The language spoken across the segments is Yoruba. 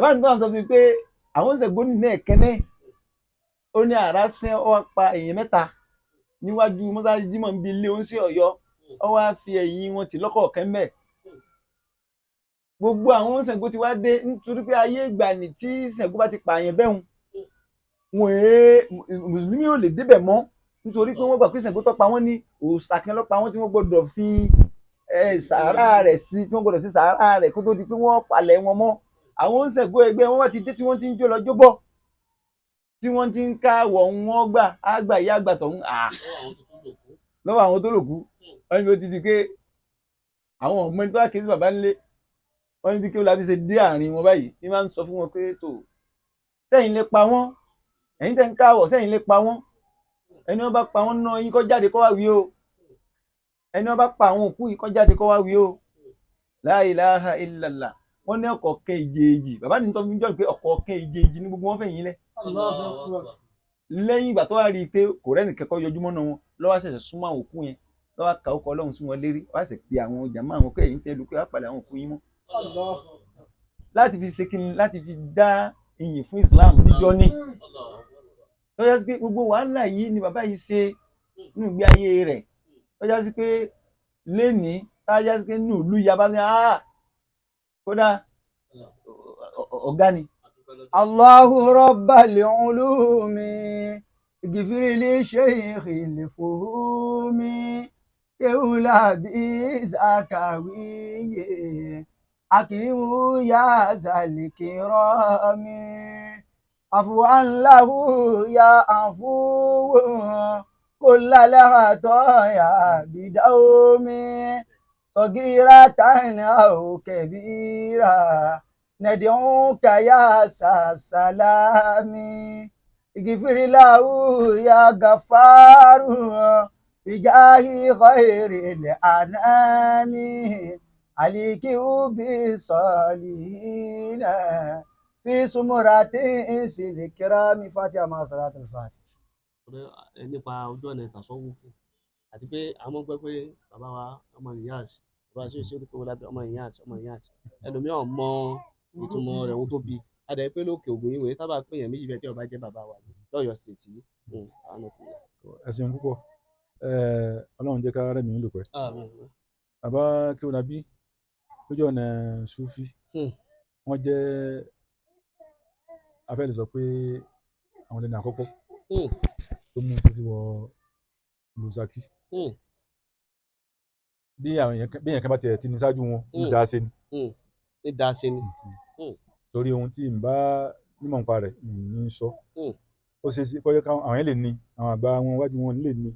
bàbá mi tó wà sọ fún mi pé àwọn Ṣàngó nínú ẹ̀kẹ́nẹ́ ó ní àrá sẹ́ ọ wá pa èèyàn mẹ́ta níwájú mọ́sálásí Jímọ̀ ń bi ilé oúnjẹ Ọ̀yọ́ ọ wá fi ẹ̀yìn wọn tì lọ́kọ̀ọ̀kan mẹ́ẹ̀. Gbogbo àwọn Ṣàngó ti wá dé nítorí pé ayé ìgbà ní tí Ṣàngó bá ti pààyàn bẹ́hùn wọn mùsùlùmí ò lè débẹ̀ mọ́ nítorí pé wọ́n gbà pé Ṣàngó tó pa wọ́n ní òòṣà kan ló pa wọ́n tí wọ́n gbọ́dọ̀ fi sàárà rẹ̀ sí tí wọ́n gbọ́dọ̀ sí sàárà rẹ̀ kó tó di pé wọ́n palẹ̀ wọn mọ́. Àwọn Ṣàngó ẹgbẹ́ wọn wá ti dé tí wọ́n ti ń jó lọ jóbọ̀ tí wọ́n ti ń ká wọ̀ wọn gbà àgbà ìyá àgbà tọ̀hún lọ́wọ́ àwọn tó lòkú wọ́n ní bí ó ti di pé àwọn ọmọ ẹni tó wá kéésì bàbá ńlé wọ́n ní bí kí ó lábí ṣe dé àárín wọn báyìí ní máa ń sọ fún wọn pé tó sẹ́yìn lè pa wọ́n ẹ̀yin tẹ́ ń káwọ̀ sẹ́yìn lè pa wọ́n ẹni wọ́n bá pa wọ́n náà yín kó jáde kó wá wí o ẹni wọ́n bá pa àwọn òkú yìí kó jáde kó wá wí o la ilaha illallah wọ́n ní ọ̀kọ̀ọ̀kan ìjèèjì bàbá ní tọ́jú jọ́ pé ọ̀kọ̀ọ̀kan ìjèèjì ní gbogbo wọn fẹ̀yìn lẹ̀ lẹ́yìn ìgbà tó wá rí i pé kò rẹ́nì kẹ́kọ̀ọ́ yọjú mọ́nà wọn lọ́wọ́ ṣẹ̀ṣẹ̀ súnmọ́ àwọn òkú yẹn lọ́wọ́ ka ọkọ̀ Ọlọ́run sún wọn lérí wọ́n sì pe àwọn jàmáà àwọn kẹ́yìn tẹ́ lu pé wọ́n palẹ̀ àwọn òkú yín mọ́ láti fi ṣe kíni láti fi dá iyìn fún Islam níjọ́ ní tó yẹ sí pé gbogbo wàhálà yìí ni bàbá yìí ṣe nínú ìgbé ayé rẹ̀ tó yẹ sí pé lénìí tó yẹ sí pé nínú ìlú yaba ní kódà ọ̀gá ni. Allahu rabbal ulumi igfir li shaykhil fuhumi keula bi zakawiye akirimu ya zalikirami afuwan lahu ya afuwu kullal hataya bidawmi sagiratan aw kabira ندعوك يا سلامي اغفر له يا غفار بجاه خير الأنام عليك بالصالحين في سمرات الكرام فاتحة مع صلاة الفاتحة. nípa ojú ọ̀nà ìtàsọ́wọ́fù àti pé àwọn gbọ́ pé bàbá wa ọmọ Ìyáàs bàbá ṣe é kó lábẹ́ ọmọ Ìyáàs ẹlòmíràn mọ ìtumọ̀ rẹ̀ ohun tó bi adẹ̀ pé lókè ògùn ìwé sábà pé èèyàn méjì bẹ́ẹ̀ tí ó bá jẹ́ bàbá wa lọ́yọ̀ọ́ stéètì yìí. ẹ ṣeun púpọ̀ Ọlọ́run jẹ́ ká rẹ̀ mí lò pẹ́. bàbá kí o lábí lójú ọ̀nà Sufi wọ́n jẹ́ afẹ́lẹ́ sọ pé àwọn lẹ́nu àkọ́kọ́ tó mú Sufi wọ ìlú Ṣakí bí èèyàn kan bá tiẹ̀ ti ní ṣáájú wọn ń dá ṣe ni torí ohun tí n bá nímọ̀ nípa rẹ̀ ní sọ ó ṣe sí kọ́jọ́ káwọn àwọn yẹn lè ní àwọn àgbà wọn wájú wọn lè ní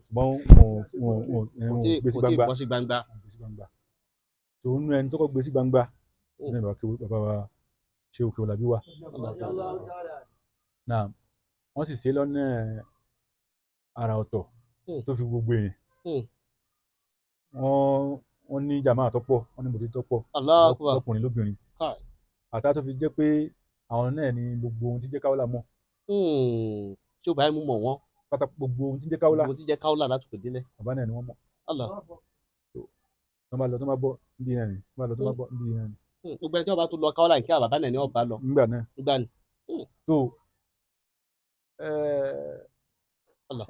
ṣùgbọ́n wọn gbé sí gbangba tó nú ẹni tó kọ́ gbé sí gbangba ní bàbá wa ṣe òkè ọ̀làbí wa náà wọ́n sì ṣe lọ́nà àrà ọ̀tọ̀ tó fi gbogbo èèyàn wọ́n ní jàmáà tó pọ̀ wọ́n ní mòdì tó pọ̀ lọ́kùnrin lóbìnrin àtà tó fi jẹ́ pé àwọn náà ní gbogbo ohun tí jẹ́ káwọ́là mọ̀. ṣé o bá yẹn mú mọ̀ wọ́n. pátá gbogbo ohun tí jẹ́ káwọ́là. gbogbo ohun tí jẹ́ káwọ́là látòkè délẹ̀. bàbá náà ni wọ́n mọ̀. tó bá lọ tó bá bọ̀ níbi náà ni tó bá lọ tó bá bọ̀ níbi náà ni. gbogbo ẹni tí wọ́n bá tó lọ káwọ́là nìkẹ́ bàbá náà ni wọ́n bá lọ. nígbà náà. tó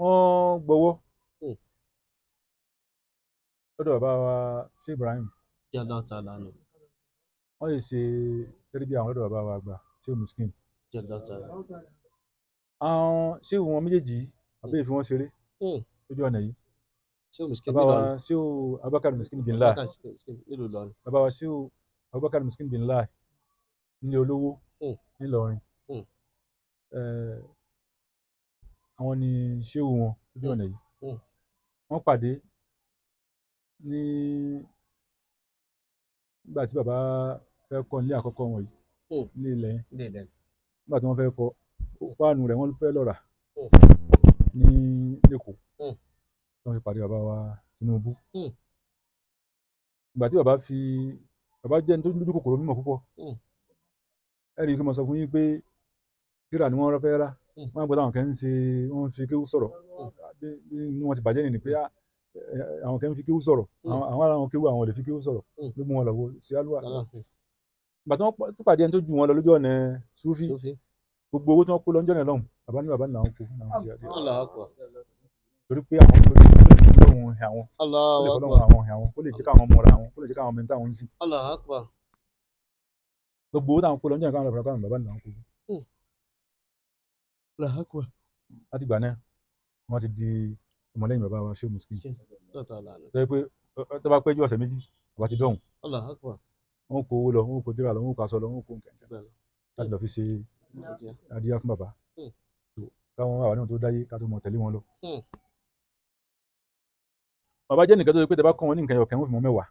wọ́n gbọ́wọ́ lọ́dọ̀ bàbá wa ṣé Ibrahim. wọ́n lè ṣe tẹ́lifí àwọn lọ́dọ̀ bàbá wa àgbà ṣé Miskin. àwọn ṣé wọn méjèèjì àbí èyí fi wọ́n ṣeré lójú ọ̀nà yìí. bàbá wa ṣé Abubakar Miskin bin Lai. bàbá wa ṣé Abubakar Miskin bin Lai nílé olówó nílọrin. àwọn ni ṣé wọn lójú ọ̀nà yìí. wọ́n pàdé nígbà tí bàbá fẹ́ kọ́ nílé àkọ́kọ́ wọn yìí ní ilẹ̀ yẹn nígbà tí wọ́n fẹ́ kọ́ páànù rẹ̀ wọ́n fẹ́ lọ rà ní lẹ́kọ̀ọ́ tí wọ́n fi pàdé bàbá wa Tinubu. ìgbà tí bàbá jẹ́ ní tó lójú kòkòrò mímọ̀ púpọ̀ ẹ rí i kí mo sọ fún yín pé tíra ni wọ́n fẹ́ rà wọ́n á gbọ́dọ̀ àwọn kan ń ṣe wọ́n fi kéwú sọ̀rọ̀ ní wọ́n ti bàjẹ́ nìyí pé àwọn kan fi kéwú sọ̀rọ̀ àwọn ará wọn kéwú àwọn lè fi kéwú sọ̀rọ̀ ló mú wọn lọ wo sí alúwà ìgbà tí wọ́n tó pàdé ẹni tó ju wọn lọ lójú ọ̀nà Súfì gbogbo owó tí wọ́n kó lọ́njọ́ náà lọ́hùn bàbá ní làwọn kó fún àwọn sí adé torí pé àwọn tó lè fọlọ́hùn hẹ àwọn kó lè jẹ́ káwọn mọ̀ra àwọn kó lè jẹ́ káwọn mẹ́ta àwọn sí gbogbo owó táwọn kó lọ́njọ́ náà káwọn lọ́pàá káwọn bàbá ní làwọn kó fún. láti ìgbà náà wọ́n ti di ọmọlẹ́yìn bàbá wa Shehu Muskini tó yẹ pé tó bá pẹ́ ju ọ̀sẹ̀ méjì bàbá ti dọ̀hùn wọ́n kó owó lọ wọ́n kó tírà lọ wọ́n kó aṣọ lọ wọ́n kó nǹkan láti lọ fi ṣe adíyá fún bàbá káwọn àwọn náà tó dáyé ká tó mọ tẹ̀lé wọn lọ. bàbá jẹ́ nìkan tó yẹ pé tẹ bá kọ́ wọn ní nǹkan ẹyọ̀kẹ́ wọ́n fi mọ̀ mẹ́wàá.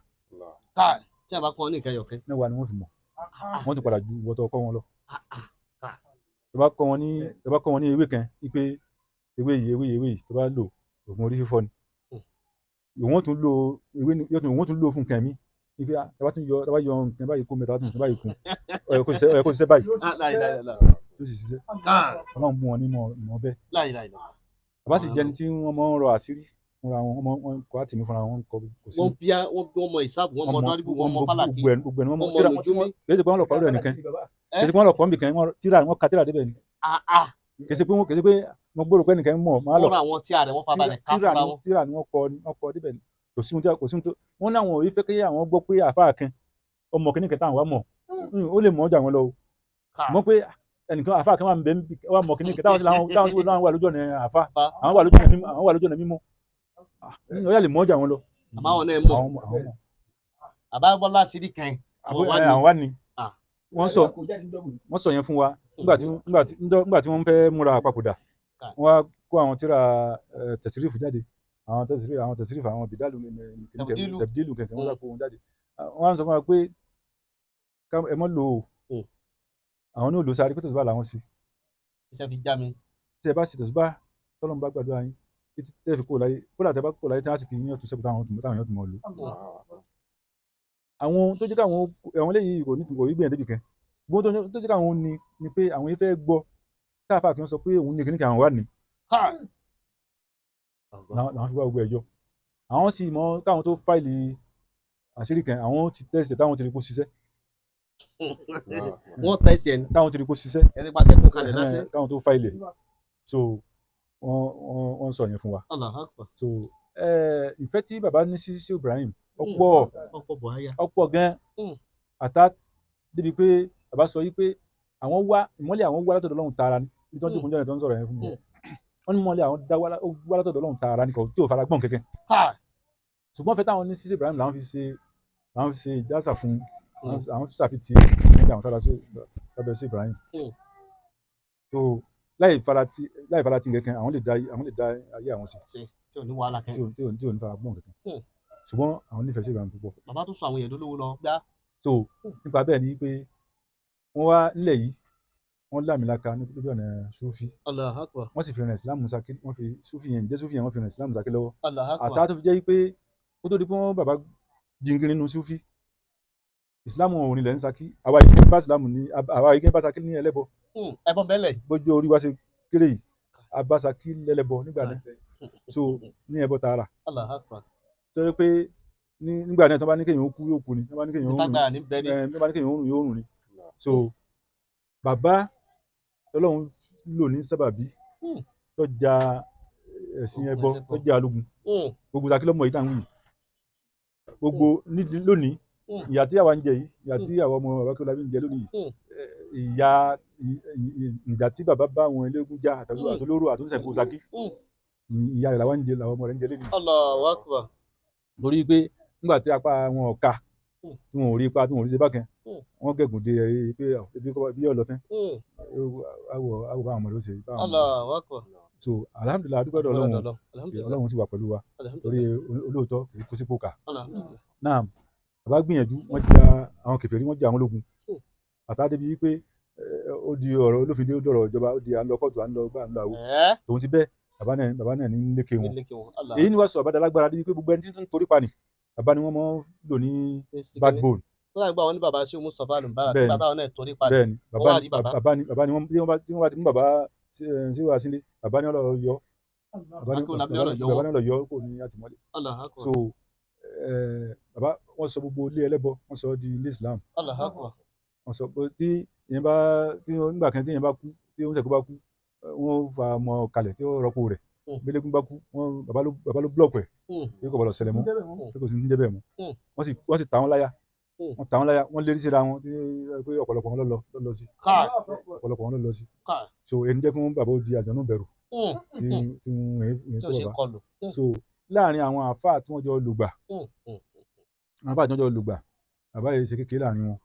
tí a bá kọ́ wọn ní nǹkan ẹyọ̀kẹ́ mẹ́wàá ni wọ́n fi mọ̀ wọ́n ti padà ju wọ́tọ̀ kọ́ wọn lọ. tẹ bá kọ́ wọn ní ewé kan wípé ewé yìí tó bá lò oògùn orí fífọ́ ni wọ́n tún lò fún nǹkan mi ife tẹ bá yọ nǹkan báyìí kó mẹ́ta nǹkan báyìí kún ọ̀yọ̀ kó ṣiṣẹ́ báyìí tó sì ṣiṣẹ́ Ọlọ́run mú wọn nínú ìmọ̀ bẹ́ẹ̀. bàbá sì jẹ́ni tí wọ́n mọ̀ ń rọ àṣírí fúnra wọn kọ́ àtìmí fúnra wọn kọ́ kò sí. wọ́n mọ ìsáàbù wọ́n mọ dọ́ríbù wọ́n mọ fálàkì gbogbo ẹni wọ́n mọ tíra kì í ṣe pé wọ́n lọ kọ́ lọ́dọ̀ nìkan kì í ṣe pé wọ́n lọ kọ́ nìkan wọ́n ka tíra débẹ̀ ni kì í ṣe pé mo gbọ́dọ̀ pé nìkan mọ̀ máa lọ tíra ni wọ́n kọ́ débẹ̀ ni kò sí ohun tó wọ́n náà wọn ò rí fẹ́ kí àwọn gbọ́ pé àfáà kan ọmọ kìíní kẹta àwọn mọ̀ ó lè mọ̀ ọjà wọn lọ o mọ̀ pé ẹnìkan àfáà kan wà mọ̀ kìíní kẹta táwọn sì wà lójú ọ̀nà àfáà àwọn wà lójú ọ̀nà mímọ́ ó yà lè mọ̀ ọjà wọn lọ. àbáwọn náà mọ̀ àbábọ́lá sídì kan àwọn wà ní wọ́n sọ yẹn fún wa nígbà tí wọ́n fẹ́ múra àpapòdà wọ́n wá kó àwọn tíra tẹ̀sírífù jáde àwọn tẹ̀sírífù àwọn bìdálù tẹ̀bídìlù kẹ̀kẹ́ wọ́n kó wọn jáde wọ́n á sọ fún wa pé ẹ mọ́ lò ó àwọn náà lò sáré pé tẹ̀síbá làwọn sí. iṣẹ́ fi já mi. tí ẹ bá sì tẹ̀síbá tọ́lọ́mù bá gbàdúrà yín títí tẹ́ fi kó láyé kódà tẹ́ bá kó láyé tí wọ́n sì kì í yàn tó sẹ́kù táwọn èèyàn tó mọ̀ lò. àwọn tó jẹ́ káwọn àwọn eléyìí kò rí gbìyànjú débi kan gbogbo tó jẹ́ káwọn ni pé àwọn yìí fẹ́ gbọ́ káfà kí wọ́n sọ pé òun ní kíníkà àwọn wà ní. làwọn fi wá gbogbo ẹjọ́ àwọn sì mọ káwọn tó fáìlì àṣírí kan àwọn ti tẹ̀sí táwọn ti rí kó ṣiṣẹ́. wọ́n tẹ̀sí ẹni. táwọn ti rí kó ṣiṣẹ́. ẹni pàṣẹ kó kalẹ̀ lọ́sẹ̀. káwọn tó fáìlì so wọ́n sọ yẹn fún wa. so ìfẹ́ tí bàbá ní sí Ibrahim ọ̀pọ̀ gan àtà débi pé bàbá sọ yìí pé àwọn wá ìmọ́lẹ̀ àwọn wá látọ̀dọ̀ Ọlọ́run tààrà ní ibi tí wọ́n jókòó jẹ́ tó ń sọ̀rọ̀ yẹn fún mi wọ́n ní ìmọ́lẹ̀ àwọn wá látọ̀dọ̀ Ọlọ́run tààrà ní kò tí ò fara gbọ́n kẹ́kẹ́ ṣùgbọ́n fẹ́ táwọn ní sí Ibrahim làwọn fi ṣe ìjásà fún àwọn fi ṣàfitì nígbà àwọn sábẹ́ sí Ibrahim so láì farati kẹ́kẹ́ àwọn lè dá ayé àwọn sí tí ò ní wàhálà kẹ́kẹ́ tí ò ní fara gbọ́n kẹ́kẹ́ ṣùgbọ́n àwọn nífẹ̀ẹ́ sí Ibrahim púpọ̀. bàbá tó sọ àwọn èèyàn lólówó lọ gbá. so nípa bẹ́ẹ̀ ni pé wọ́n wá nílẹ̀ yìí wọ́n lámìlaka ní lójú ọ̀nà Súfì wọ́n sì fi rìn Islam Musaki wọ́n fi Súfì yẹn wọ́n fi rìn Islam Musaki lọ́wọ́ àtà tó fi jẹ́ pé kó tó di pé wọ́n bàbá jingin nínú Súfì Islam ò nílẹ̀ ń Saki àwa ìgbẹ́ bá Saki ní ẹlẹ́bọ ẹbọ bẹ́lẹ̀ bójú orí wa ṣe kéré yìí abá Saki lẹ́lẹ́bọ nígbà náà so ní ẹbọ tààrà tó yẹ pé nígbà náà tó bá ní kéèyàn ó kú yóò kú ni tó bá ní kéèyàn ó rùn yóò rùn ni so bàbá Ọlọ́run lò ní sábàbí tó ja ẹ̀sìn ẹbọ tó ja alógun gbogbo Saki lọ́mọ yìí táwọn yìí gbogbo lónìí ìyà tí àwa ń jẹ yìí ìyà tí àwọn ọmọ bàbá kí ọlábí ń jẹ lónìí ìjà tí bàbá bá àwọn eléégún já àtolóró àtúnṣẹ̀kọ Saki ìyà rẹ̀ làwọn ń jẹ làwọn ọmọ rẹ̀ ń jẹ lónìí. Allahu Akbar. lórí pé nígbà tí apá wọn ọ̀ka tí wọn ò rí ipa tí wọn ò rí ṣe bákan wọn gẹ̀gùn dé pé bí ọlọ́tẹ́ àwọ̀ bá àwọn ọmọ rẹ̀ ó ṣe bá àwọn ọmọ rẹ̀ so alhamdulilayi adúgbò Ọlọ́run sì wà pẹ̀lú wa torí olóòótọ́ kì í kú sípò kà náà bàbá gbìyànjú wọ́n ti ja àwọn kèfèrí wọ́n jà àwọn ológun àtàdébi wípé ó di ọ̀rọ̀ olófin ó dọ̀rọ̀ ìjọba ó di à ń lọ kóòtù à ń lọ gbà ń lọ àwò tòun ti bẹ́ẹ̀ bàbá náà ní lékè wọn èyí ni wàá sọ àbádá lágbára débi pé gbogbo ẹni tí ń torí pa ni bàbá ni wọ́n mọ̀ lò ní backbone. wọ́n àgbà wọn ní bàbá sí Mustapha Al-Mubarak nígbà táwọn náà torí pa ni. bẹ́ẹ̀ni bàbá ni tí wọ́n bá ti mú bàbá sí wàá sílé bàbá ni ọlọ́rọ̀ yọ bàbá ni ọlọ́rọ̀ yọ kò ní àtìmọ́lé. so bàbá wọ́n sọ gbogbo ilé ẹlẹ́bọ wọ́n sọ di ilé Islam wọ́n sọ pé tí nígbà kan tí èèyàn bá kú tí ó ń sẹ̀kú bá kú wọ́n fa ọmọ kalẹ̀ tí ó rọ́pò rẹ̀ gbélégún bá kú bàbá ló búlọ̀kù ẹ̀ pé kò gbọdọ̀ ṣẹlẹ̀ mọ́ tí kò sí ní jẹ́ bẹ́ẹ̀ mọ́ wọ́n sì ta wọ́n láyà wọ́n lérí síra wọn pé ọ̀pọ̀lọpọ̀ wọn lọ sí ọ̀pọ̀lọpọ̀ wọn lọ sí so ẹni jẹ́ kí wọ́n bàbá ó di àjọ̀nú bẹ̀rù tí wọ́n tó bàbá so láàrin àwọn àáfàá tí wọ́n jọ lùgbà bàbá yìí ṣe kékeré láàrin wọn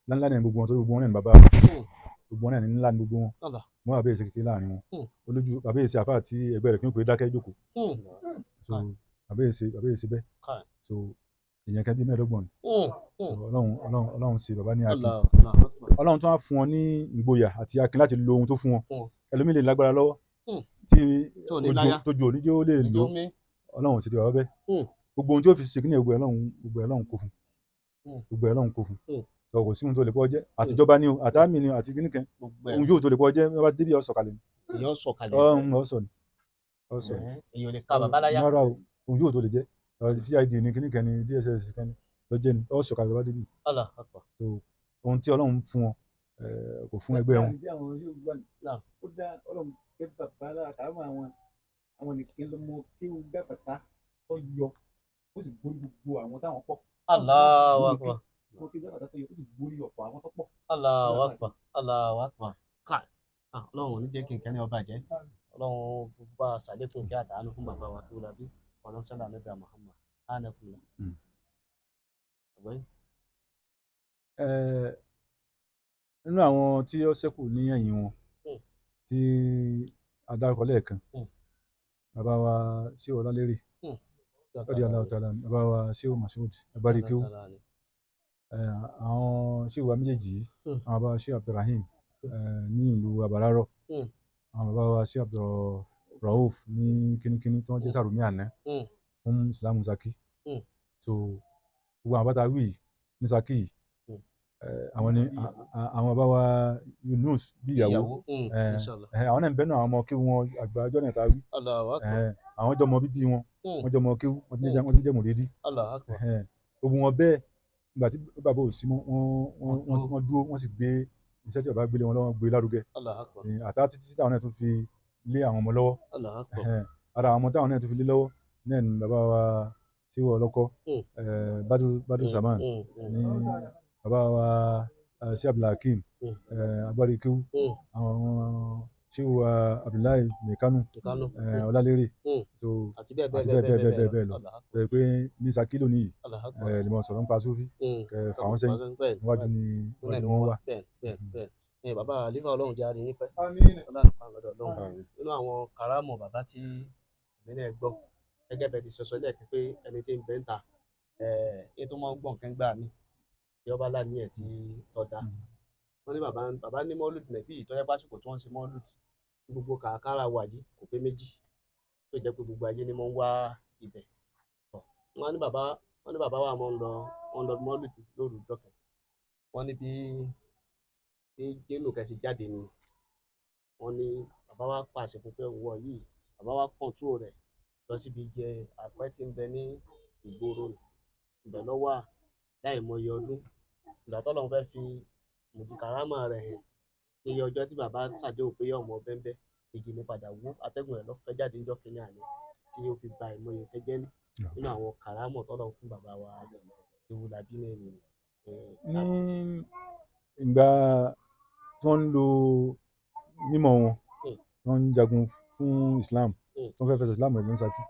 ńláńlá ní gbogbo wọn tó gbogbo wọn náà ní bàbá gbogbo wọn náà ní ńlá ní gbogbo wọn wọn bàbá yìí ṣe kékeré láàrin wọn olójú bàbá yìí ṣe àáfàá tí ẹgbẹ́ rẹ̀ fi ń pè é dákẹ́ jókòó so bàbá yìí ṣe bẹ́ẹ̀ so èèyàn kan bí mẹ́ẹ̀ẹ́dọ́gbọ̀n ni ọlọ́run ṣe bàbá ní akin ọlọ́run tó wá fún wọn ní ìgboyà àti akin láti lo ohun tó fún wọn ẹlòmíì lè lágbára lọ́wọ́ tí tójú oníjẹ́ ó lè lò ọlọ́run ṣe ti bàbá bẹ́ẹ̀ gbogbo ohun tí ó fi ṣe kí ní gbogbo ẹ̀ ọlọ́run kó fún gbogbo ẹ̀ ọlọ́run kó fún kò sí ohun tó lè pọ̀ jẹ́ àtijọba ni o àtàmì ni o àti kíníkan ohun yóò tó lè pọ̀ jẹ́ bá débi ọ̀sọ̀kalẹ̀ ni ọ̀sọ̀ ni èèyàn lè ka bàbá láyà ohun yóò tó lè jẹ́ VID ní kíníkan ní DSS kan ní lọ́jẹ́ ní ọ̀sọ̀kalẹ̀ bá débi so ohun tí ọlọ́run fún wọn kò fún ẹgbẹ́ wọn. ó dá ọlọ́run kẹ́ bàbá lára kàámọ̀ àwọn nìkan ló mọ kí ó gbà bàtà tó yọ ó sì borí gbogbo àwọn táwọn pọ̀. Allahu Akbar. ó kí gbà bàtà tó yọ ó sì borí ọ̀pọ̀ àwọn tó pọ̀. Allahu Akbar. Allahu Akbar. ká ọlọ́run ò ní jẹ́ kí nǹkan ní ọba jẹ́ ọlọ́run bá ṣàlékún kí àtàánú fún bàbá wa tó labí ọ̀nà sọ́lá nígbà Muhammad ánàfúnla. nínú àwọn tí ó ṣẹ́kù ní ẹ̀yìn wọn tí a dárúkọ lẹ́ẹ̀kan bàbá wa ṣé ọlálérè ọdí aláwọ̀tálá bàbá wa ṣé Mashood abáríkéwú àwọn ṣé wa méjèèjì àwọn bàbá wa ṣé Abdulrahim ní ìlú Abararọ àwọn bàbá wa ṣé Abdulrauf ní kínníkínní tí wọ́n jẹ́ Sàrùmí àná fún Ìsìlámù Ṣakí so gbogbo àwọn bàtà wí ní Ṣakí yìí àwọn ni àwọn bàbá wa Yunus bí ìyàwó àwọn náà ń bẹnu àwọn ọmọ kí wọn àgbà ọjọ́ náà ta wí àwọn jọmọ bíbí wọn jọmọ kí wọn ti jẹ mọlẹdí gbogbo wọn bẹ́ẹ̀ nígbà tí bàbá ò sí mọ́ wọn dúró wọn sì gbé iṣẹ́ tí bàbá gbélé wọn lọ́wọ́ gbé lárugẹ àtà títí táwọn náà tún fi lé àwọn ọmọ lọ́wọ́ ara àwọn ọmọ táwọn náà tún fi lé lọ́wọ́ náà ni bàbá wa síwọ ọlọkọ Badu Zaman ní bàbá wa sí Abdulhakeem agbáríkéwú àwọn ṣéwù Abdullahi Mekanu Ọlálérè so àti bẹ́ẹ̀ lọ pé ní Ṣakí lónìí yìí lè mọ sọ̀rọ̀ nípa Sufi fà wọ́n sẹ́yìn níwájú ni wọ́n wà. bàbá àlífà ọlọ́run jẹ́ àárín nípẹ́ nínú àwọn kàrámọ̀ bàbá tí ìbílẹ̀ gbọ́ gẹ́gẹ́ bẹ́ẹ̀ ti sọ lẹ́ẹ̀kan pé ẹni tí ń bẹ́ ń ta ètò máa ń gbọ̀n kẹ́ńgbà mi tí ọba láníyàn tí tọ́da wọ́n ní bàbá ní mọ́lúdì nẹ̀bí ìtọ́jẹ́ pásìkò tí wọ́n ń ṣe mọ́lúdì gbogbo kàkàrà wà yìí kò pé méjì tó jẹ́ pé gbogbo ayé ni wọ́n ń wá ibẹ̀ wọ́n ní bàbá wa wọ́n lọ mọ́lúdì lóru dọ́kẹ́ wọ́n ní bí géèmù kẹ́sì jáde ni wọ́n ní bàbá wa pàṣẹ fún pé òwò yìí bàbá wa kọ̀ǹtúrò rẹ̀ lọ síbi jẹ àpẹ́ tí ń bẹ ní ìgboro ìbẹ̀ lọ́wọ́ láì mọye ọdún ìgbà tó lọ́n fẹ́ fi mùdí kàrámà rẹ̀ hàn iye ọjọ́ tí bàbá ṣàdéhùn pé ọmọ bẹ́ńbẹ́ igi ní padà wú atẹ́gùn rẹ̀ lọ́fẹ́ jáde níjọ́ kínní àná tí ó fi gba ìmọye kẹjẹ́ nínú àwọn kàrámọ̀ tọ́lọ̀ fún bàbá wa Ṣéwù Lábí náà ni. ní ìgbà tí wọ́n ń lo mímọ̀ wọn wọ́n ń jagun fún Islam tí wọ́n fẹ́ fẹsẹ̀ Islam rẹ̀ ní Ṣakí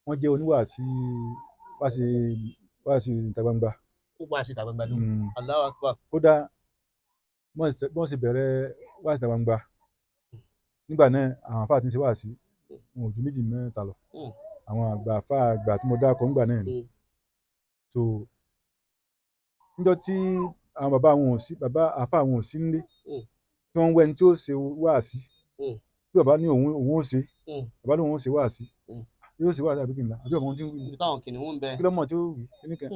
wọ́n jẹ́ oníwàásí wáàsí ìta gbangba. ó wáàsí ìta gbangba ló Allahu Akbar. kódà wọ́n sì bẹ̀rẹ̀ wáàsí ìta gbangba nígbà náà àwọn àfáà tí ń ṣe wáàsí wọn ò ju méjì mẹ́ta lọ àwọn àfáà àgbà tí mo dákọ̀ nígbà náà ni so níjọ́ tí àwọn bàbá àfáà àwọn ò sí nílé tí wọ́n ń wẹ́ni tí ó ṣe wáàsí bí bàbá ní òun ó ṣe bàbá ní òun ó ṣe wáàsí yóò ṣe wáàsí àbíkì ńlá àbí ọmọ ohun tí ń wí ibi táwọn kìnìún ń bẹ kí lọ́mọ tí ó wí kíníkẹ́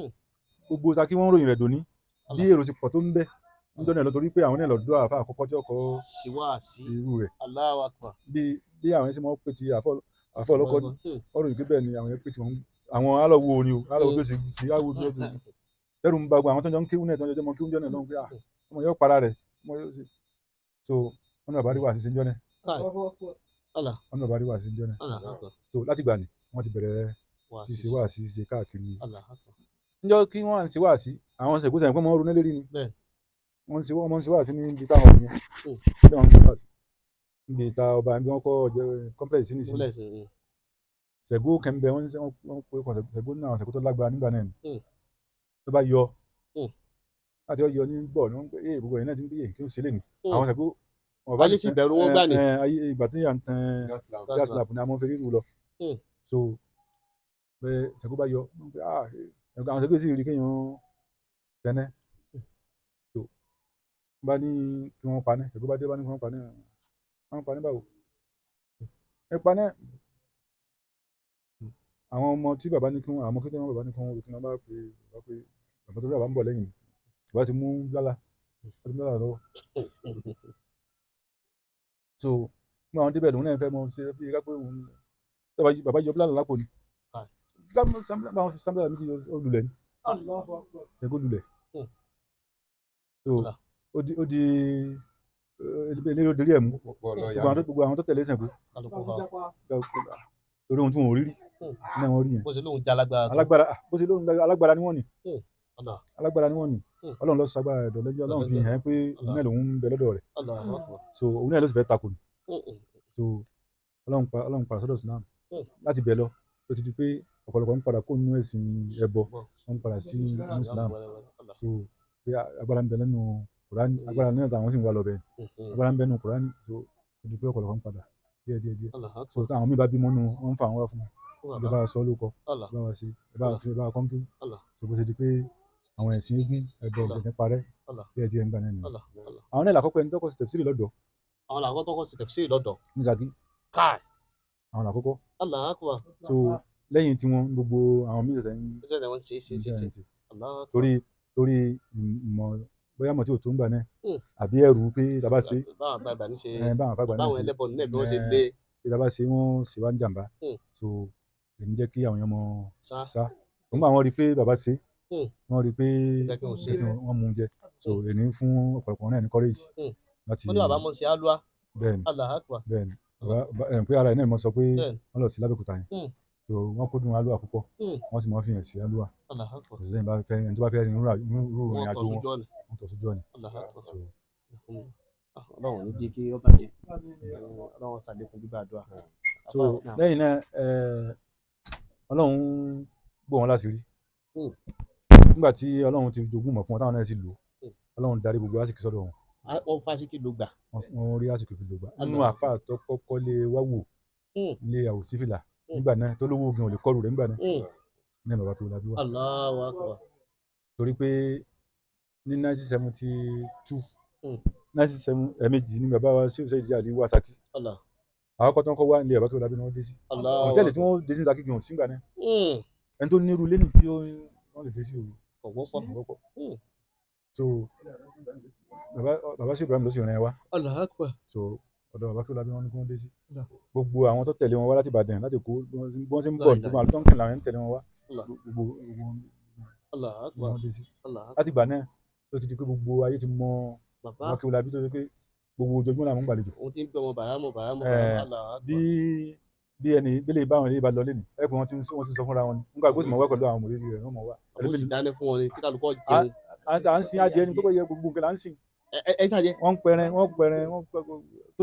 gbogbo Ṣakí wọ́n ń ròyìn rẹ̀ dòní bí èrò ti pọ̀ tó ń bẹ níjọ́ náà lọ torí pé àwọn náà lọ́dọ̀ àfa àkọ́kọ́ tí ọkọ̀ ṣe wáàsí irú rẹ̀ Allahu Akbar. bí àwọn ẹ̀sìn máa ń pè ti àfọ ọlọ́kọ́ ní ọ̀rọ̀ ìgbé bẹ́ẹ̀ ni àwọn yẹn pè tí wọ́n àwọn alọ́wọ́ ni o alọ́wọ́ bí ó ṣe ti áwọ̀ bí ó ṣe tẹ́rù ń ba gbogbo àwọn tó ń jọ ń kéwú náà tó ń jọ mọ kéwú jọ náà lọ́hùn pé ọmọ yóò para rẹ̀ ọmọ yóò ṣe so wọn ní bàbá rí wà sí ṣẹjọ́ náà wọn ní bàbá rí wà sí ṣẹjọ́ náà so láti gbà ní wọ́n ti bẹ̀rẹ̀ ṣíṣe wà sí ṣe káàkiri níjọ́ kí wọ́n à ń ṣe wà sí àwọn ṣègbè sẹ́yìn pé wọ́n ronú lérí ni wọ́n ń ṣe wà sí níbi táwọn ọ̀dùn yẹn bí wọ́n ń ṣe wà sí níbi ìta ọba bí wọ́n kọ́ complex ní sí ṣẹ̀gbó kẹ́ńbẹ́ wọ́n pé ṣẹ̀gbó náà àwọn ṣẹ̀gbó tó lágbára nígbà náà ni tó bá yọ láti yọ ní bọ̀ ní wọ́n pé gbogbo ẹ̀yìn náà ti ń bí kí ó ṣe lè ní àwọn ṣẹ̀gbó wọ́n bá sì bẹ̀rù wọn gbà ní. ìgbà tí yà ń tan gas lamp ni a mọ̀ fẹ́ rírù lọ so bẹ́ẹ̀ ṣẹ̀gbó bá yọ wọ́n pé àwọn ṣẹ̀gbó sì rí kéèyàn tẹ́nẹ́ so bá ní kí wọ́n paná ṣẹ̀gbó bá dé bá ní kí wọ́n paná báwo ẹ paná àwọn ọmọ tí bàbá ní kí wọn àwọn kékeré wọn bàbá ní kí wọn wò kí wọn bá pè bàbá tó rí bàbá ń bọ̀ lẹ́yìn bàbá ti mú lálá lọ́wọ́ so mú àwọn débẹ̀ lòun náà fẹ́ mọ ṣe fi ká pé òun bàbá yọ bílálà lápò ni báwọn fi sábẹ́lá méjì ó lulẹ̀ ni ẹ̀kọ́ lulẹ̀ so ó di eléré òdèrí ẹ̀ mú gbogbo àwọn tó tẹ̀lé Ṣàngó torí ohun tí wọn ò rí rí náà wọn rí yẹn bó ṣe lóun jẹ́ alágbára bó ṣe lóun alágbára ni wọ́n ní alágbára ni wọ́n ní Ọlọ́run ló sọ agbára ẹ̀dọ̀ lẹ́jọ́ Ọlọ́run fi hàn pé òun náà lòun ń bẹ lọ́dọ̀ rẹ̀ so òun náà ló sì fẹ́ takò ní so Ọlọ́run padà sọ́dọ̀ Islam láti bẹ̀ lọ ó ti di pé ọ̀pọ̀lọpọ̀ ń padà kó nínú ẹ̀sìn ẹbọ wọ́n ń padà sí Islam so pé agbára ń bẹ lẹ́nu Kùránì agbára náà táwọn sì ń wá lọ bẹ́ẹ̀ agbára ń bẹ nínú Kùránì so ó di pé ọ̀pọ̀lọpọ̀ ń padà díẹ̀ so táwọn míì bá bímọ nù wọn ń fa àwọn wá fún wọn ẹ bá sọ lóko ẹ bá wa sí ẹ bá wa kọ́ńkú so bó ṣe di pé àwọn ẹ̀sìn eégún ẹbọ ọ̀gbìn parẹ́ díẹ̀ ń gbà náà nìyẹn àwọn náà làkọ́kọ́ ẹni tọ́kọ̀ sí tẹ̀fsírì lọ́dọ̀ àwọn làkọ́kọ́ tọ́kọ̀ sí tẹ̀fsírì lọ́dọ̀ ní Ṣakí káì àwọn làkọ́kọ́ Allahu Akbar so lẹ́yìn tí wọ́n gbogbo àwọn míì ṣẹ̀ṣẹ̀ ń ṣe torí ìmọ̀ bóyá mọ̀ tí ò tó ń gbà náà àbí ẹrù pé tàbá ṣe báwọn àfàgbà náà ṣe ẹlẹ́bọ̀ nílẹ̀ bí wọ́n ṣe lé pé tàbá ṣe wọ́n ṣe wá ń jàǹbá so èyí jẹ́ kí àwọn èèyàn mọ sá wọ́n bá wọn rí i pé bàbá ṣe wọ́n rí i pé wọ́n mú un jẹ so èyí fún ọ̀pọ̀lọpọ̀ náà ní courage láti. wọ́n ní bàbá mọ̀ sí alúwa bẹ́ẹ̀ni Allahu Akbar bẹ́ẹ̀ni pé ara ẹ̀ náà mọ̀ sọ pé wọ́n lọ sí lábẹ́òkúta yẹn so wọ́n kó dùn alúwa púpọ̀ wọ́n sì mọ̀ fi hàn sí alúwa òṣìṣẹ́ ẹni tó bá fẹ́ rìn ìrìn àjò wọn wọ́n tọ̀ sójú ọ̀nà. Ọlọ́run ní jẹ́ kí ó bàjẹ́ Ọlọ́run ṣàlékún gbígbàdúrà. so lẹ́yìn náà Ọlọ́run gbọ́ wọn láti rí nígbà tí Ọlọ́run ti jogún mọ̀ fún wọn táwọn náà sì lò Ọlọ́run darí gbogbo àsìkò sọ́dọ̀ wọn. wọ́n fásitì ló gbà. wọ́n rí àsìkò fi lò gbà nínú àfa tó kọ́kọ́ lé wá wò lé àwòsífìlà nígbà náà tó lówó ogun ò lè kọlù rẹ̀ nígbà náà ní bàbá tó lábí wà. Allahu Akbar. torí pé ní 1972 ẹ̀ẹ̀mejì ní bàbá wa sí òṣèlú jáde wá Ṣakí àwọn kan tó ń kọ́ wá ilé bàbá tó lábí ni wọ́n dé sí hòtẹ́ẹ̀lì tí wọ́n dé sí Ṣakí gan sígbà náà ẹni tó nírú lẹ́nu tí wọ́n lè dé sí ọ̀wọ́pọ̀ so bàbá sí Ibrahim ló sì rìn wá so ọ̀dọ̀ bàbá tó lábí wọn ni wọ́n dé sí gbogbo àwọn tó tẹ̀lé wọn wá láti Ìbàdàn láti kó bí wọ́n ṣe ń bọ̀ gbogbo àwọn tó ń kìn làwọn ń tẹ̀lé wọn wá gbogbo wọn dé sí láti ìgbà náà ló ti di pé gbogbo ayé ti mọ bàbá kí wọ́n lábí tó ṣe pé gbogbo ojoojúmọ́ làwọn ń gbàlejò. òun ti ń gbé ọmọ bàrámọ̀ bí ẹni bílẹ̀ báwọn ilé ìbá lọ lẹ́nu ẹ pé wọ́n ti sọ fúnra wọn ni nígbà gbọ́sùn mọ̀ wá pẹ̀lú àwọn mọ̀lẹ́bí rẹ̀ wọ́n mọ̀ wá. àwọn sì dáná fún wọn ni tí kálukọ́ jẹun. à ń sin adìẹ ni gbogbo yẹ gbogbo nǹkan là ń sìn. ẹ ṣàjẹ. wọ́n ń pẹrẹ wọ́n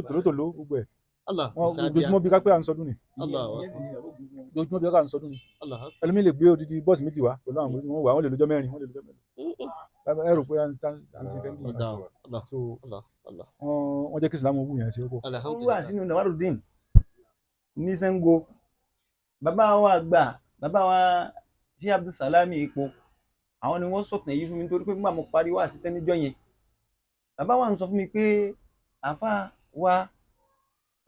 tòlótòló gbogbo ẹ̀. ojoojúmọ́ bí kápẹ́ à ń sọdún ni. ojoojúmọ́ bí kápẹ́ à ń sọdún ni. ẹlòmí lè gbé odidi bọ́ọ̀sì méjì wá pẹ̀lú àwọn mọ̀lẹ́bí wọn wà wọ́n lè lọ́jọ́ mẹ́rin ẹ rò pé à ń sin kẹ́ńdì so wọ́n jẹ́ kí Islam wù yẹn sí ó pọ̀. wọ́n wà sínú Nawarudeen ní Ṣàngó bàbá wa àgbà bàbá wa ṣé Abdulsalami ipò àwọn ni wọ́n sọ̀tàn yìí fún mi nítorí pé nígbà mo parí wá sí tẹ́níjọ́ yẹn bàbá wa ń sọ fún mi pé àáfà wa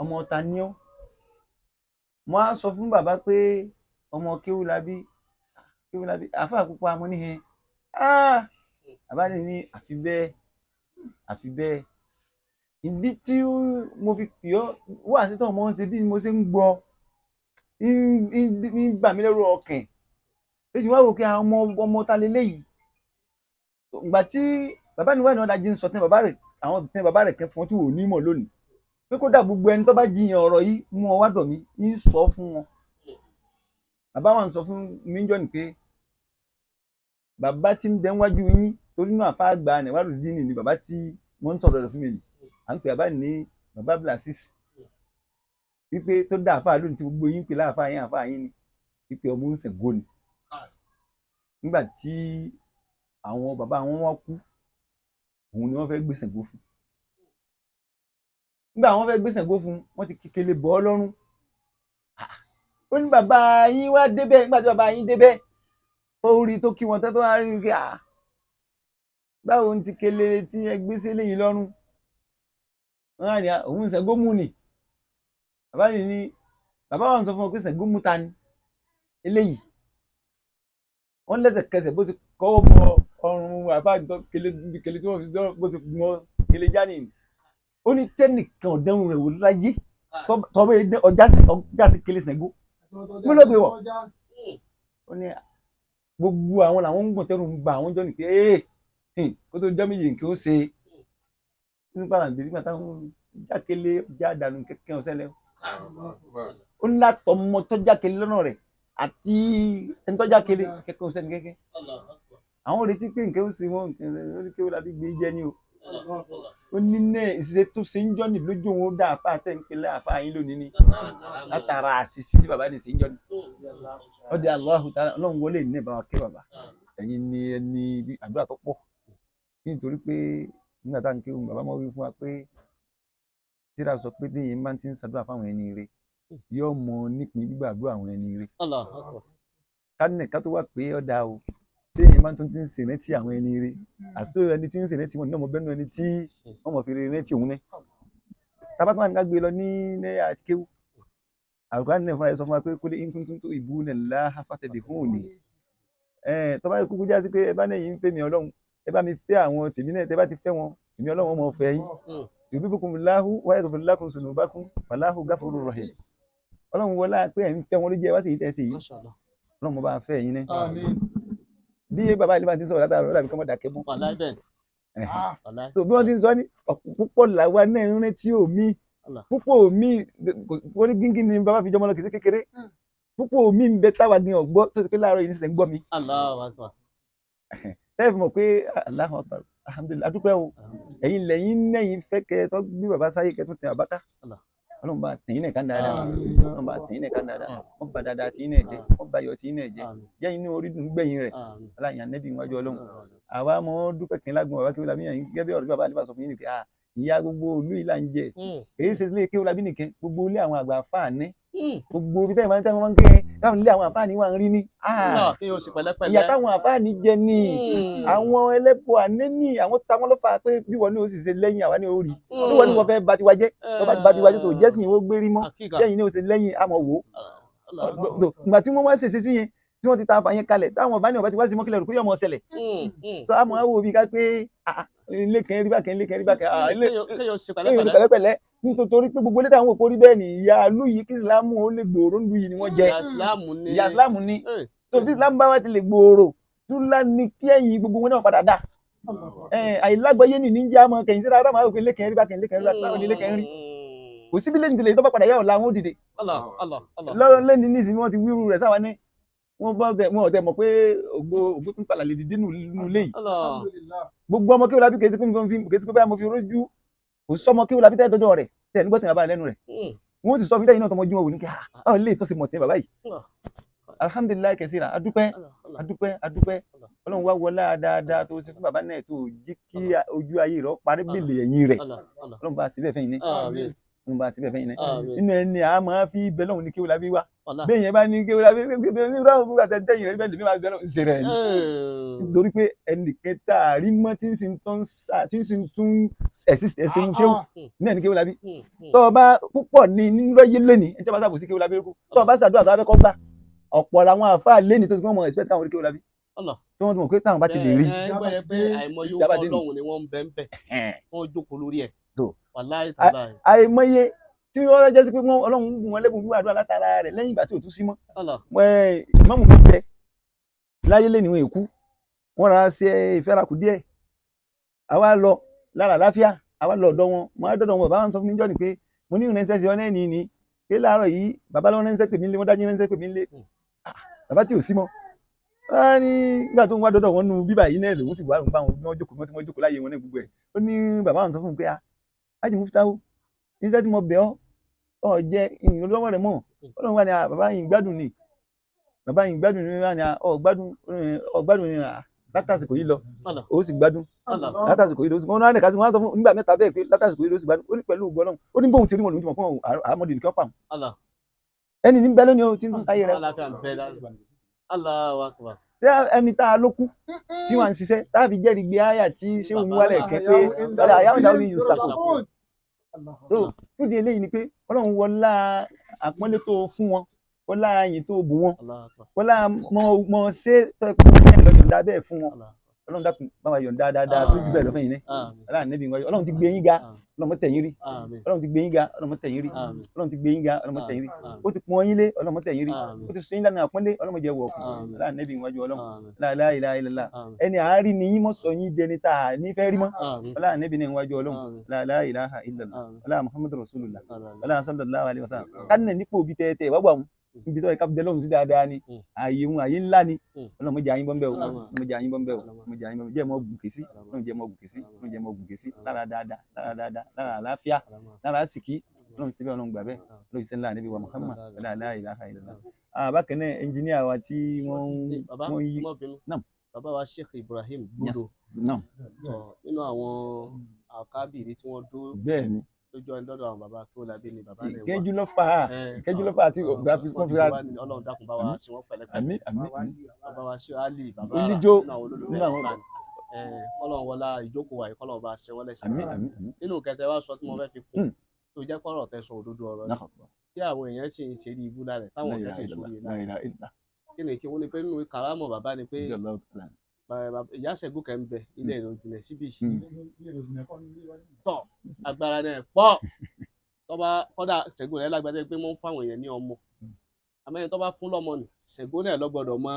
ọmọ ta ni ó mo á sọ fún bàbá pé ọmọ Kéwúlábí àáfà pupa mo ní hẹn bàbá ní àfi bẹ́ẹ̀ ìdí tí mo fi pè ọ́ wá sí tọ́ ọmọ ń ṣe bí mo ṣe ń gbọ́ ń bà mí lẹ́rù ọkàn èyí wá wò pé ọmọ ta lélẹ́yìí ìgbà tí bàbá ni wà ní ọ̀dà jí ń sọ tẹ́ bàbá rẹ̀ àwọn tẹ́ bàbá rẹ̀ kẹ́ fún ọ tí wò ní mọ̀ lónìí pé kódà gbogbo ẹni tó bá jiyàn ọ̀rọ̀ yìí mú ọ wá dọ̀ mí ń sọ fún wọn. bàbá wa ń sọ fún mi jọ ní pé bàbá tí ń bẹ wájú yín torí náà àfa àgbà Nẹ̀wárùdíìnì ni bàbá tí wọ́n ń sọ̀rọ̀ rẹ̀ fún mi à ń pè bàbá ní bàbá Blasis wípé tó dá àfa lónìí tí gbogbo yín pè láàfa yín ni wípé ọmọ ń Ṣàngó ni nígbà tí àwọn bàbá wọn wá kú òun ni wọ́n fẹ́ gbé Ṣàngó fún nígbà wọ́n fẹ́ gbé Ṣàngó fún wọ́n ti kékeré bọ́ ọ lọ́rùn ó ní bàbá yín wá débẹ̀ nígbà tí bàbá yín débẹ̀ tó rí tó kí wọn tó wá rí kí báwo ni ti kele tí ẹ gbé sí eléyìí lọ́rùn wọn á ní òun Ṣàngó mú ni bàbá yìí ní bàbá wa ń sọ fún wọn pé Ṣàngó mú ta ni eléyìí wọn lẹ́sẹ̀kẹsẹ̀ bó ti kọ́wọ́ bọ ọrùn àbá kele tí wọ́n fi dọ́rọ̀ bó ti gbọ́n kele já nìyí ó ní tẹ́nìkan ọ̀dẹ́rùn rẹ̀ wò láyé tọ́wọ́ ọjà sí kele Ṣàngó mú ló gbé wọ̀ ó ní gbogbo àwọn làwọn ń gbọ̀n tẹ́rù ń gba àwọn jọ ní pé kó tó jọ́ méjì nǹkan ó ṣe nípa àgbè nígbà táwọn jákèlé jádànù kẹ́kẹ́ ọ̀sẹ̀ lẹ́wọ̀ ó ní látọ̀ ọmọ tó jákèlé lọ́nà rẹ̀ àti ẹni tó jákèlé kẹ́kẹ́ ọ̀sẹ̀ ní kẹ́kẹ́ àwọn retí pé nǹkan ó ṣe wọn ó ní kí ó lábí gbé jẹ́ ní o ó ní náà ìṣiṣẹ́ tó ṣe ń jọ́ ní lójú òun ó dá àfa àtẹ̀ǹkẹ́lẹ́ àfa yín lónìí ní látara àṣìṣe tí bàbá ní ṣe ń jọ́ ní ọdẹ Allahu ta'ala Ọlọ́run wọlé ní ìbáwá kí bàbá ẹ̀yin ni ẹni àdúrà tó pọ̀ nítorí pé nígbà tá à ń kí bàbá mọ́ wí fún wa pé tíra sọ pé téèyàn máa ti ń ṣàdúrà fáwọn ẹni ire yóò mọ nípìn gbígbàdúrà àwọn ẹni ire ká tó wà pé ọ̀dà o téèyàn máa tún ti ń ṣèrántí àwọn ẹni ire àṣọ ẹni tí ń ṣèrántí wọn ní ọmọ bẹ́ẹ̀ ẹni tí wọ́n mọ̀ fi rántí òun ní tábàtàn wà ní ká gbé lọ ní àti kéwù àrùkọ́ ní ẹ̀fọn àìsọ fún wa pé kó lè ń kún tó ìbú nílá afátẹ̀dẹ̀ fún òní tọ́ba yìí kúkú já sí pé ẹ bá nẹ̀yìn ń fẹ́ mi Ọlọ́run ẹ bá mi fẹ́ àwọn tèmi náà tẹ́ bá ti fẹ́ wọn èmi Ọlọ́run ọmọ ọ̀fẹ́ yín yuhibbukum Allahu wa yaghfir lakum dhunubakum wallahu ghafurur rahim Ọlọ́run wọlá pé ẹ̀ ń fẹ́ wọn ló jẹ́ wá sí ìtẹ́ sí yìí Ọlọ́run mo bá fẹ́ yín ní. bí bàbá ilé bá ti sọ̀rọ̀ látara ọ̀rọ̀ àbí kọ́ mọ́ dàkẹ́ mọ́ so bí wọ́n ti sọ ní púpọ̀ làwa náà ń rántí omi púpọ̀ omi orí gíngín ni bàbá fi jọmọ lọ kìí sí kékeré púpọ̀ omi ń bẹ táwa gbin ọ̀gbọ́ tó ti pé láàárọ̀ yìí nísìnyí ń gbọ́ mi. tẹ́lẹ̀ fi mọ̀ pé Allahu Akbar alhamdulillah adúpẹ́ o ẹ̀yin lẹ́yìn nẹ́yìn fẹ́ kẹ́ tó gbé bàbá sáyé kẹ́ tó tẹ àbáká Ọlọ́run bá tẹ̀yìn náà kán dáadáa Ọlọ́run bá tẹ̀yìn náà kán dáadáa wọ́n bá dáadáa tí yín náà jẹ́ wọ́n bá yọ tí yín náà jẹ́ jẹ́ inú orí dùn gbẹ̀yìn rẹ̀ aláìyàn anẹ́bí iwájú Ọlọ́run àwa mọ̀ dúpẹ́ kí n lágbọ̀n bàbá kí ó labí yàn yín gẹ́gẹ́ bí ọ̀rọ̀ bí bàbá àlefà sọ fún yín nìkan ìyá gbogbo ìlú yìí là ń jẹ èyí ṣe sílé kí ó labí nìkan gbogbo ilé àwọn àgbà àfáà ní gbogbo ibi tẹ́yìn máa ń kẹ́ káwọn ilé àwọn àfáà ní wà ń rí ní ìyá táwọn àfáà ní jẹ ní àwọn ẹlẹ́bọ àná ní àwọn táwọn ló fà pé bí wọn ní o sì ṣe lẹ́yìn àwa ní orí tí wọn ní wọn fẹ́ bá tiwa jẹ́ tó bá bá tiwa jẹ́ tó jẹ́ sìn ó gbérí mọ́ lẹ́yìn ní o ṣe lẹ́yìn àmọ́ wò ó ìgbà tí wọ́n wá ṣèṣe sí yẹn tí wọ́n ti ta àfààyàn kalẹ̀ táwọn ọba ní ọba ti wá sí mọ́kílẹ̀ rò pé yọmọ ṣẹlẹ̀ so àmọ́ àwọn òbí ká pé ilé kan rí bákan ilé kan rí bákan kéèyàn ṣe pẹ̀lẹ́pẹ̀lẹ́ nítorí pé gbogbo ilé táwọn òpó rí bẹ́ẹ̀ ni ìyá ìlú yìí kí ìsìlámù ó lè gbòòrò nílùú yìí ni wọ́n jẹ ìyá ìsìlámù ni tó bí ìsìlámù bá wá ti lè gbòòrò túlá ní kí ẹ̀yìn gbogbo wọn náà padà dà àìlágbọ́yé ní níjà mọ́ kẹ̀yìn síra ọ̀rọ̀ máa wò pé ilé kan rí bákan ilé kan rí bákan ilé kan rí kò síbi lẹ́yìn tìlẹ̀ tó bá padà yà ọ̀la wọn ó dìde lẹ́ni nísìnyí wọ́n ti wíru rẹ̀ sáwa ní wọ́n ọ̀tẹ̀ mọ̀ pé ògbó tún padà lè dìde nù ilé yìí gbogbo ọmọ kí wọ́n lábí kèsì pé báyà mo fi rójú kò sọmọ kí wọ́n lábí tẹ́ dọ́dọ̀ rẹ̀ tẹ́ nígbọ́ tẹ̀ bàbá lẹ́nu rẹ̀ wọ́n ti sọ fún ìdáyìí náà tọmọ jú wọn wò ní kí àwọn ilé ìtọ́sí mọ̀ tẹ́ bàbá yìí alhamdulilayi kẹsìrà adúpẹ́ Ọlọ́run wá wọlá dáadáa tó ṣe fún bàbá náà tó jí kí ojú ayé rẹ̀ parí bèlè ẹ̀yìn rẹ̀ Ọlọ́run bá síbẹ̀ fẹ́yìn ní Ọlọ́run bá síbẹ̀ fẹ́yìn ní inú ẹni a máa fi bẹ lọ́hùn ní kí wọ́n lábí wá bẹ́ẹ̀ yẹn bá ní kí wọ́n lábí àtẹ̀tẹ̀yìn rẹ̀ bẹ́ẹ̀ lè máa bẹ lọ́hùn ṣe rẹ̀ nítorí pé ẹnì kẹta àrímọ́ tí ń sin tún ẹ̀sìn mú ṣéwù ní ẹni kí wọ́n lábí tọ́ ọ bá púpọ̀ ní nínú ẹyẹ lẹ́ni ẹni tí wọ́n bá sàbòsí kí wọ́n lábí tọ́ ọ bá ṣàdúrà tó bá fẹ́ kọ́ gbà ọ̀pọ̀ làwọn àfáà lẹ́ni tó ti wọ́n mọ̀ expect káwọn kí wọ́n lábí tí wọ́n ti mọ̀ pé táwọn bá ti lè rí àìmọye tí wọ́n jẹ́ sí pé Ọlọ́run gùn wọn lẹ́bùn gbígbàdúrà látara rẹ̀ lẹ́yìn ìgbà tí ò tún sí mọ́ ìmáàmù kan bẹ láyé lé níwọ̀n èkú wọ́n ra ṣe ìfẹ́rakù díẹ̀ àwa lọ lára àláfíà àwa lọ ọ̀dọ̀ wọn mo á dọ́dọ̀ wọn bàbá wọn sọ fún mi jọ́ ni pé mo ní ìrìnsẹ̀ sí ọ náà ní pé láàárọ̀ yìí bàbá lọ́wọ́ ránṣẹ́ pè mí lé wọ́n dájú ránṣẹ́ pè mí lé bàbá tí ò sí mọ́ wọ́n ní nígbà tó ń wá dọ́dọ̀ wọn nu bíbà yìí náà lòun sì wá bá wọn bí wọ́n jókòó bí wọ́n jókòó láyé wọn náà gbogbo ẹ̀ ó ní bàbá wọn sọ fún mi pé Hájì Muftahu iṣẹ́ tí mo bẹ̀ ọ́ jẹ́ ìyìn lọ́wọ́ rẹ̀ mọ́ ọlọ́run wà ní bàbá yìí gbádùn ni bàbá yìí gbádùn ni wà ní ọgbádùn ni látàsìkò yìí lọ ó sì gbádùn látàsìkò yìí lọ wọn náà nìkan sí wọn sọ fún nígbà mẹ́ta bẹ́ẹ̀ pé látàsìkò yìí lọ sì gbádùn ó ní pẹ̀lú ògbọ́n náà ó ní bóun ti rí wọn lòun ti mọ̀ fún àmọ́dé nìkan pàm ẹni ní bẹ́ẹ̀ lónìí ó ti ń tún sáyé rẹ̀ tí ẹni tá a ló kú tí wọ́n ń ṣiṣẹ́ tá a fi jẹ́rìí gbé àyà tí ṣé òun wálẹ̀ kẹ́ pé àyàwó ìdáwó ni Yusufu so fún di eléyìí ni pé ọlọ́run wọlá àpọ́nlé tó fún wọn wọlá àyìn tó bù wọn wọlá mọ ṣé tó ẹkọ ẹ lọ yọ̀ǹda bẹ́ẹ̀ fún wọn ọlọ́run dákun bá wa yọ̀ǹda dáadáa tó jù bẹ́ẹ̀ lọ fẹ́yìn náà aláàánú níbi ìwájú ọlọ́run ti gbé yín ga ọlọ́run mọ́ tẹ̀yìn rí ọlọ́run ti gbé yín ga ọlọ́run mọ́ tẹ̀yìn rí ọlọ́run ti gbé yín ga ọlọ́run mọ́ tẹ̀yìn rí ó ti pọ́n yín lé ọlọ́run mọ́ tẹ̀yìn rí ó ti sún yín lánàá àpọ́nlé ọlọ́run jẹ́ wọ̀ aláàánú níbi ìwájú ọlọ́run la ilaha illallah ẹni àárín ni yín mọ́ sọ yín dẹni tá a nífẹ̀ẹ́ rí mọ́ aláàánú níbi ìwájú ọlọ́run la ilaha illallah aláà muhammadu rasulullah aláà sallallahu alaihi wasallam kánà nípò òbí tẹ́tẹ́ wá gbà wọn ibi tó yẹ ká bẹ lọ́hùn sí dáadáa ni ààyè wọn ààyè ńlá ni ọlọ́run jẹ́ àyín bọ́ńbẹ́ o ọlọ́run jẹ́ àyín bọ́ńbẹ́ o ọlọ́run jẹ́ àyín bọ́ńbẹ́ jẹ́ mọ́ gùnkè sí ọlọ́run jẹ́ mọ́ gùnkè sí ọlọ́run jẹ́ mọ́ gùnkè sí lára dáadáa lára àlàáfíà lára àsìkí ọlọ́run síbẹ̀ ọlọ́run gbà bẹ́ẹ̀ ọlọ́run ṣiṣẹ́ ńlá níbi wa Muhammad la ilaha illallah. bákan náà ẹnjìníà wa tí wọ́n yí bàbá wa Sheikh Ibrahim Gbódò nínú àwọn àkábìrì tí wọ́n dó bẹ́ẹ̀ ni lójú ọ̀nà lọ́dọ̀ àwọn bàbá tó labí ni bàbá rẹ̀ wá. kẹjú ló fà àti ọgbà fún fúra. ọlọ́run dákun bá wa ṣe wọ́n pẹ̀lẹ́pẹ̀lẹ́. àmín àmín bàbá wa ṣe Ali bàbá oníjó nínú àwọn olólùfẹ́ ìfúnni. kọ́lọ́run wọlá ìjókòó wa yìí kọ́lọ́run bá ṣe wọ́n lẹ́sìn. àmín àmín nínú kẹtẹ wa sọ tí mo fẹ́ fi kún tó jẹ́ kọ́rọ̀ tẹ sọ òdodo ọ̀rọ̀ rẹ̀ tí àwọn èèyàn sì ń ṣe ní ibú lálẹ́ táwọn kẹsì ń sórí lálẹ́. kí ni kí wọ́n ní pé nínú kàrámọ̀ bàbá ni pé ìyá Ṣẹ́gun kẹ́ ń bẹ ilé ìròjìnlẹ̀ síbí tọ́ agbára náà pọ̀ tọ́ba kọ́dà Ṣẹ́gun rẹ̀ lágbàdá pé wọ́n ń fáwọn èèyàn ní ọmọ àmẹ́yìn tọ́ba fún lọ́mọ nì Ṣẹ́gun náà lọ́gbọ́dọ̀ mọ́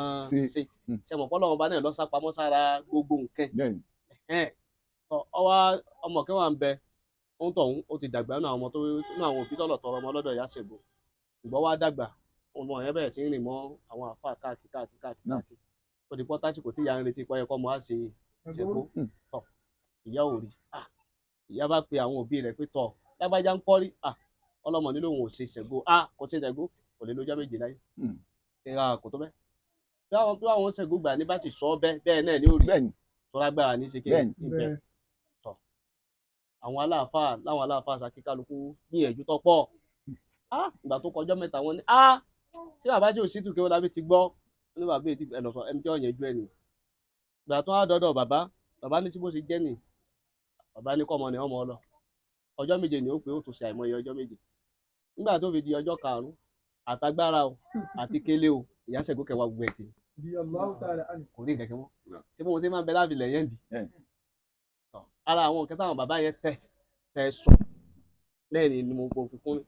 ṣe ṣẹ̀mọ̀pọ̀ lọ́wọ́ bá náà lọ sápamọ́ sára gbogbo nǹkan ọwọ́ ọmọ kẹwàá ń bẹ ohun tọ̀hún ó ti dàgbà nínú àwọn òbí tọ̀lọ̀ tọrọ ọmọ lọ́dọ̀ ìyá Ṣẹ́gun ìgbọ́ wá dàgbà ọmọ yẹn bẹ̀rẹ̀ sí rìn mọ́ àwọn àáfàá káàkiri ó di pọ́ tásìkò tí ìyá ń retí pé kọ́ mọ́ á ṣe Ṣẹ́gun tọ̀ ìyá ò rí ìyá bá pe àwọn òbí rẹ̀ pé tọ̀ lágbájá ń kọ́rí ọlọ́mọ nílò òun ò ṣe Ṣẹ́gun kò ṣe Ṣẹ́gun kò lè lọ́jọ́ méje láyé ìra kò tó bẹ́ẹ̀ bí àwọn Ṣẹ́gun gbà ní bá sì sọ bẹ́ẹ̀ náà ní orí tó lágbára ní ṣe kéde ìbẹ̀ tọ̀ àwọn aláàfáà ṣàkíkálukú gbìyànjú tó pọ̀ ìgbà tó kọjọ́ mẹ́ta wọn ní tí bàbá tí ò sí tùkẹ́ wọn lábẹ́ ti gbọ́ ní bàbá ètí ẹnìkan ẹni tí ọ̀yẹ́jú ẹ̀ nì ìgbà tó wá dọ́dọ̀ bàbá ní tí bó ṣe jẹ́ nì bàbá ní kọ́mọ ni ọmọ ọlọ ọjọ́ méje ni ó pé ó tún ṣe àìmọye ọjọ́ méje nígbà tó fi di ọjọ́ karùn-ún àtagbára o àti kélé o ìyá Ṣẹ́gun kẹwàá gbogbo ẹ̀ tì kò rí kẹ̀kẹ́ mọ́ ṣé fún wọn tí máa ń bẹ láàbì lẹ́yìn dì ara àwọn nǹkan táwọn bàbá yẹn tẹ sọ lẹ́yìn ni mo fi kún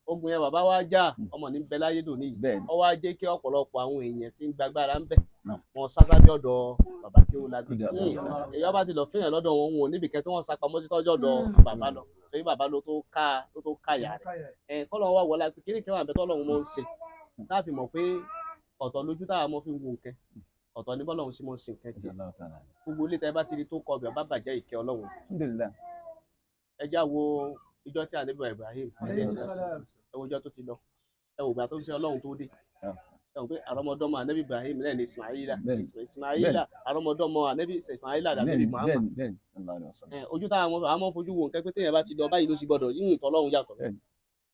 ogun yẹn bàbá wa já ọmọ ní bẹ láyé dòní yìí ọ wá jẹ́ kí ọ̀pọ̀lọpọ̀ àwọn èèyàn tí ń gbàgbára ń bẹ wọn sásábẹ́ ọ̀dọ̀ bàbá kí ó lágbè èèyàn bá ti lọ fẹ́yàn lọ́dọ̀ wọn ò níbi kẹ́ tí wọ́n sapamọ́ sí tọ́jú ọ̀dọ̀ bàbá lọ torí bàbá ló tó ká yà rẹ̀ kọ́lọ́run wá wọlé pé kíni kẹwàá bẹ́tọ́ Ọlọ́run mọ́ ń ṣe láàfin mọ̀ pé ọ̀tọ̀ lójú táwa mọ́ fi ń wo nǹkan ọ̀tọ̀ ní bọ́lọ́run sí mọ́ ń sin nǹkan tí gbogbo ilé tẹ́ bá ti rí tó kọ ọbẹ̀ bá bàjẹ́ ìkẹ́ Ọlọ́run ẹ já wo ìjọ tí Ànábì Ibrahim ẹ wo ìjọ tó ti lọ ẹ wò gbà tó ń ṣe Ọlọ́run tó dé ẹ wò pé àrọmọdọ́mọ Ànábì Ibrahim náà ní Ismaila àrọmọdọ́mọ Ànábì Ismaila Ànábì Muhammad ojú táwọn àmọ́ fojú wo nǹkan pé téèyàn bá ti lọ báyìí ló sì gbọdọ̀ yíyìn tọ́lọ́run yàtọ̀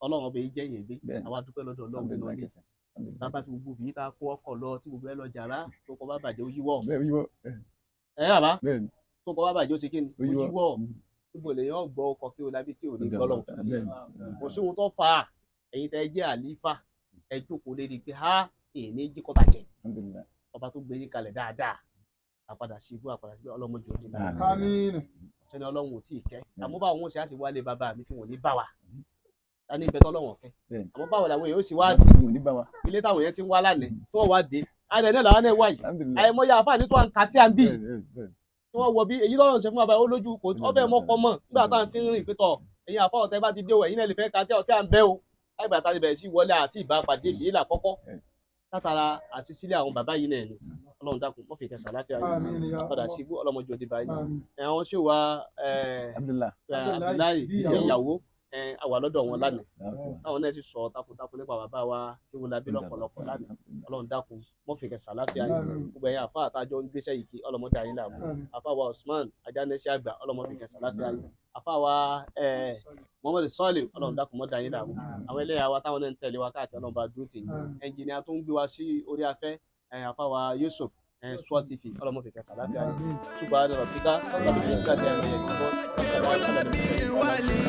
Ọlọ́run ọbẹ̀ yìí jẹ́ yẹn gbé àwa dúpẹ́ lọ́dọ̀ Ọlọ́run nínú ayé bàbá fi gbogbo yìí tá a kó ọkọ̀ lọ tí gbogbo ẹ lọ jàrá tó kọ bá bàjẹ́ ó yíwọ́ bàbá tó kọ bá bàjẹ́ ó ṣe kí ni ó yíwọ́ gbogbo èèyàn gbọ́ ọkọ̀ kí o lábí tí ò ní gbọ́lọ̀ kò sí ohun tó fà á ẹ̀yin tẹ́ ẹ jẹ́ àlífà ẹ jókòó lérí pé èèní jí kọ́ bàjẹ́ ọba tó gbé yín kalẹ̀ dáadáa àpadà sí ibú àpadà sí ibú ọlọ́mọdé òde náà ọ̀sẹ̀ ni Ọlọ́run ò tí ì kẹ́ àmọ́ báwo wọn ṣe á sì wálé bàbá mi tí wọn ò ní bá wa ta ní ìbẹ́tọ́ Ọlọ́run kẹ́ àmọ́ báwo làwọn èèyàn ó sì wá dé ilé táwọn èèyàn ti ń wá lánàá tí wọ́n wá dé adẹ̀ náà làwọn náà wáyé àìmọye àfáàní tó à ń ka tí à ń bì tí tí wọ́n wọ bí èyí lọ́rọ̀ ṣe fún bàbá ó lójú kò ọbẹ̀ mọ́kọ́ mọ̀ nígbà tá à ń ti rìn pé tọ̀ ẹ̀yin àfọwọ́ tẹ́ bá ti dé o ẹ̀yin náà lè fẹ́ ka tí à ń bẹ́ o láìgbà tá a ti bẹ̀rẹ̀ sí wọlé àti ìbápadé ìṣèlú làkọ́kọ́ látara àṣìṣílẹ̀ àwọn bàbá yìí náà ni ọlọ́run dákun mọ́ fi kẹsàn láfíà yìí àpàdà sí ibú ọlọ́mọdé òde báyìí àwọn ṣé wa Abdullahi ìyàwó àwà lọ́dọ̀ wọn lánàá táwọn náà sì sọ takuntakun nípa bàbá wa Ewúlabí lọ́pọ̀lọpọ̀ lánàá ọlọ́run dákun mọ́ fi kẹsàn láfíà yìí gbogbo ẹ̀yà àfa àtàjọ ń gbéṣẹ́ yìí kí ọlọ́mọdé ayé làwọn àfa wa Usman ajánẹ́sẹ́ àgbà ọlọ́mọ fi kẹsàn láfíà yìí àfa wa Muhammad Sọ́ọ̀lì ọlọ́run dákun mọ́ dayé làwọn àwọn ẹlẹ́yà wa táwọn náà ń tẹ̀lé wa káàkiri ọlọ́run bá dúró tì ẹnjìnìá tó ń gbé wa sí orí afẹ́ àfa wa Yusuf SWAT TV ọlọ́mọ fi kẹsàn láfíà yìí ṣùgbọ́n àdàrọ̀ píkà ọlọ́mọ fi kẹsàn láfíà yìí